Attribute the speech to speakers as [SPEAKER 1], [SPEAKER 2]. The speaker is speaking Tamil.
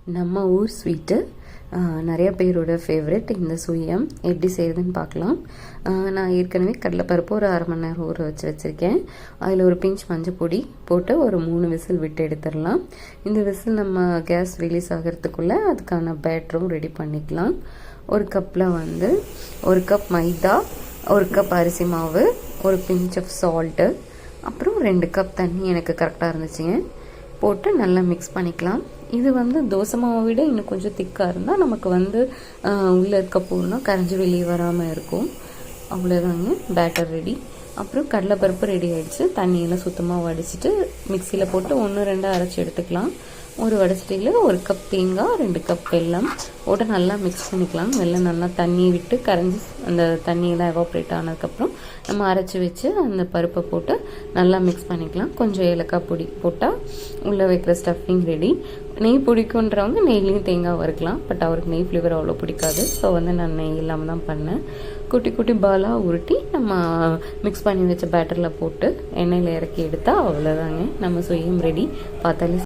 [SPEAKER 1] நம்ம ஊர் ஸ்வீட்டு நிறைய பேரோட ஃபேவரெட் இந்த சுயம் எப்படி செய்கிறதுன்னு பார்க்கலாம். நான் ஏற்கனவே கடலைப்பருப்பு ஒரு 1/2 மணி நேரம் ஊற வச்சுருக்கேன். அதில் ஒரு பிஞ்ச் மஞ்சள் பொடி போட்டு ஒரு 3 விசில் விட்டு எடுத்துடலாம். இந்த விசில் நம்ம கேஸ் ரிலீஸ் ஆகிறதுக்குள்ளே அதுக்கான பேட்டரும் ரெடி பண்ணிக்கலாம். ஒரு கப்பில் 1 கப் மைதா, 1 கப் அரிசி மாவு, ஒரு பிஞ்ச் ஆஃப் சால்ட்டு, அப்புறம் 2 கப் தண்ணி எனக்கு கரெக்டாக இருந்துச்சுங்க போட்டு நல்லா மிக்ஸ் பண்ணிக்கலாம். இது தோசை மாவை விட இன்னும் கொஞ்சம் திக்காக இருந்தால் நமக்கு உள்ளே இருக்க பூர்ணம் கரைஞ்சி வெளியே வராமல் இருக்கும். அவ்வளோதாங்க, பேட்டர் ரெடி. அப்புறம் கடலைப்பருப்பு ரெடி ஆகிடுச்சு. தண்ணியெல்லாம் சுத்தமாக வடிச்சிட்டு மிக்சியில் போட்டு 1-2 அரைச்சி எடுத்துக்கலாம். ஒரு வடசட்டியில் 1 கப் தேங்காய், 2 கப் வெல்லம் போட்டு நல்லா மிக்ஸ் பண்ணிக்கலாம். வெல்லம் நல்லா தண்ணி விட்டு கரைஞ்சி அந்த தண்ணியெல்லாம் எவாப்ரேட் ஆனதுக்கப்புறம் நம்ம அரைச்சி வச்சு அந்த பருப்பை போட்டு நல்லா மிக்ஸ் பண்ணிக்கலாம். கொஞ்சம் ஏலக்காய் பொடி போட்டால் உள்ளே வைக்கிற ஸ்டஃபிங் ரெடி. நெய் பிடிக்குன்றவங்க நெய்லேயும் தேங்காய் வறுக்கலாம். பட் அவருக்கு நெய் ஃப்ளேவர் அவ்வளோ பிடிக்காது. ஸோ நான் நெய் இல்லாமல் தான் பண்ணேன். குட்டி குட்டி பாலாக உருட்டி நம்ம மிக்ஸ் பண்ணி வச்ச பேட்டரில் போட்டு எண்ணெயில் இறக்கி எடுத்தால் அவ்வளோதாங்க, நம்ம சுயம் ரெடி. பார்த்தாலே